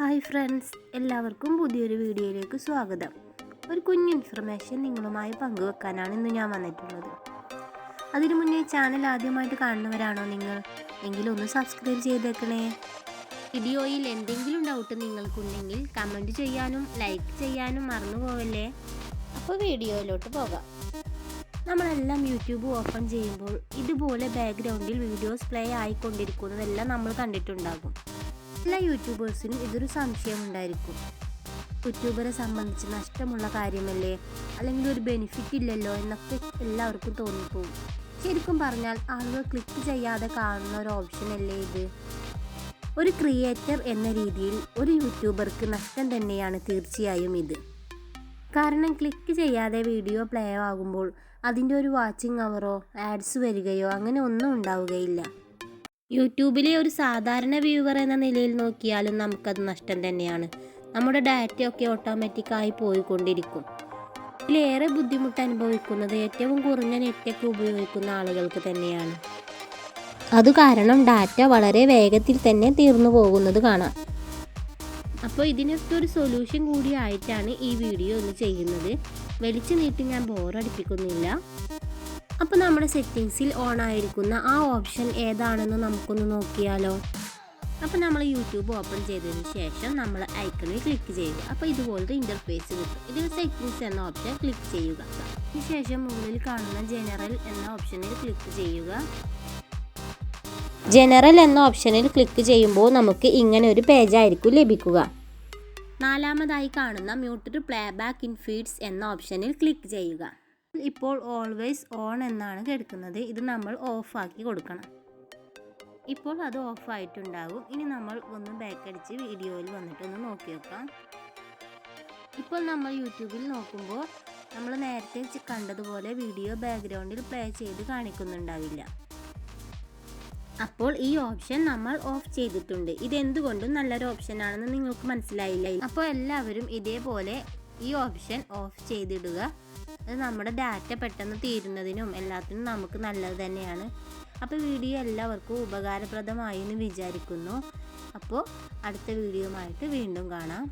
Hi friends, എല്ലാവർക്കും പുതിയൊരു വീഡിയോയിലേക്ക് സ്വാഗതം. ഒരു കുഞ്ഞ് ഇൻഫർമേഷൻ നിങ്ങളുമായി പങ്കുവെക്കാനാണ് ഇന്ന് ഞാൻ വന്നിട്ടുള്ളത്. അതിനു മുന്നേ ചാനൽ ആദ്യമായിട്ട് കാണുന്നവരാണോ നിങ്ങൾ എങ്കിലും ഒന്ന് സബ്സ്ക്രൈബ് ചെയ്തേക്കണേ. വീഡിയോയിൽ എന്തെങ്കിലും ഡൗട്ട് നിങ്ങൾക്കുണ്ടെങ്കിൽ കമൻറ്റ് ചെയ്യാനും ലൈക്ക് ചെയ്യാനും മറന്നു പോവല്ലേ. അപ്പോൾ വീഡിയോയിലോട്ട് പോകാം. നമ്മളെല്ലാം യൂട്യൂബ് ഓപ്പൺ ചെയ്യുമ്പോൾ ഇതുപോലെ ബാക്ക്ഗ്രൗണ്ടിൽ വീഡിയോസ് പ്ലേ ആയിക്കൊണ്ടിരിക്കുന്നതെല്ലാം നമ്മൾ കണ്ടിട്ടുണ്ടാകും. എല്ലാ യൂട്യൂബേഴ്സിനും ഇതൊരു സംശയമുണ്ടായിരിക്കും. യൂട്യൂബറെ സംബന്ധിച്ച് നഷ്ടമുള്ള കാര്യമല്ലേ, അല്ലെങ്കിൽ ഒരു ബെനിഫിറ്റ് ഇല്ലല്ലോ എന്നൊക്കെ എല്ലാവർക്കും തോന്നിപ്പോകും. ശരിക്കും പറഞ്ഞാൽ ആളുകൾ ക്ലിക്ക് ചെയ്യാതെ കാണുന്ന ഒരു ഓപ്ഷൻ അല്ലേ ഇത്. ഒരു ക്രിയേറ്റർ എന്ന രീതിയിൽ ഒരു യൂട്യൂബർക്ക് നഷ്ടം തന്നെയാണ് തീർച്ചയായും ഇത്. കാരണം ക്ലിക്ക് ചെയ്യാതെ വീഡിയോ പ്ലേ ആകുമ്പോൾ അതിൻ്റെ ഒരു വാച്ചിങ് അവറോ ആഡ്സ് വരികയോ അങ്ങനെ ഒന്നും ഉണ്ടാവുകയില്ല. യൂട്യൂബിലെ ഒരു സാധാരണ വ്യൂവർ എന്ന നിലയിൽ നോക്കിയാലും നമുക്കത് നഷ്ടം തന്നെയാണ്. നമ്മുടെ ഡാറ്റയൊക്കെ ഓട്ടോമാറ്റിക്കായി പോയിക്കൊണ്ടിരിക്കും. ഇതിലേറെ ബുദ്ധിമുട്ട് അനുഭവിക്കുന്നത് ഏറ്റവും കുറഞ്ഞ നെറ്റൊക്കെ ഉപയോഗിക്കുന്ന ആളുകൾക്ക് തന്നെയാണ്. അതുകാരണം ഡാറ്റ വളരെ വേഗത്തിൽ തന്നെ തീർന്നു പോകുന്നത് കാണാം. അപ്പോൾ ഇതിനൊക്കെ ഒരു സൊല്യൂഷൻ കൂടി ആയിട്ടാണ് ഈ വീഡിയോ ഒന്ന് ചെയ്യുന്നത്. വലിച്ചു നീട്ടി ഞാൻ ബോറടിപ്പിക്കുന്നില്ല. അപ്പോൾ നമ്മുടെ സെറ്റിങ്സിൽ ഓൺ ആയിരിക്കുന്ന ആ ഓപ്ഷൻ ഏതാണെന്ന് നമുക്കൊന്ന് നോക്കിയാലോ. അപ്പോൾ നമ്മൾ യൂട്യൂബ് ഓപ്പൺ ചെയ്തതിന് ശേഷം നമ്മൾ ഐക്കണിൽ ക്ലിക്ക് ചെയ്യുക. അപ്പോൾ ഇതുപോലത്തെ ഇൻ്റർഫേസ് കിട്ടും. ഇതിൽ സെറ്റിങ്സ് എന്ന ഓപ്ഷൻ ക്ലിക്ക് ചെയ്യുക. അതിനുശേഷം മുകളിൽ കാണുന്ന ജനറൽ എന്ന ഓപ്ഷനിൽ ക്ലിക്ക് ചെയ്യുക. ജനറൽ എന്ന ഓപ്ഷനിൽ ക്ലിക്ക് ചെയ്യുമ്പോൾ നമുക്ക് ഇങ്ങനെ ഒരു പേജായിരിക്കും ലഭിക്കുക. നാലാമതായി കാണുന്ന മ്യൂട്ട് പ്ലേബാക്ക് ഇൻ ഫീഡ്സ് എന്ന ഓപ്ഷനിൽ ക്ലിക്ക് ചെയ്യുക. ഇപ്പോൾ ഓൾവേസ് ഓൺ എന്നാണ് കിടക്കുന്നത്. ഇത് നമ്മൾ ഓഫാക്കി കൊടുക്കണം. ഇപ്പോൾ അത് ഓഫായിട്ടുണ്ടാകും. ഇനി നമ്മൾ ഒന്ന് ബാക്ക് അടിച്ച് വീഡിയോയിൽ വന്നിട്ടൊന്ന് നോക്കി നോക്കാം. ഇപ്പോൾ നമ്മൾ യൂട്യൂബിൽ നോക്കുമ്പോൾ നമ്മൾ നേരത്തെ കണ്ടതുപോലെ വീഡിയോ ബാക്ക്ഗ്രൗണ്ടിൽ പ്ലേ ചെയ്ത് കാണിക്കുന്നുണ്ടാവില്ല. അപ്പോൾ ഈ ഓപ്ഷൻ നമ്മൾ ഓഫ് ചെയ്തിട്ടുണ്ട്. ഇതെന്തുകൊണ്ടും നല്ലൊരു ഓപ്ഷനാണെന്ന് നിങ്ങൾക്ക് മനസ്സിലായില്ല. അപ്പോൾ എല്ലാവരും ഇതേപോലെ ഈ ഓപ്ഷൻ ഓഫ് ചെയ്തിടുക. അത് നമ്മുടെ ഡാറ്റ പെട്ടെന്ന് തീരുന്നതിനും എല്ലാത്തിനും നമുക്ക് നല്ലത് തന്നെയാണ്. അപ്പോൾ വീഡിയോ എല്ലാവർക്കും ഉപകാരപ്രദമായി എന്ന് വിചാരിക്കുന്നു. അപ്പോൾ അടുത്ത വീഡിയോയുമായിട്ട് വീണ്ടും കാണാം.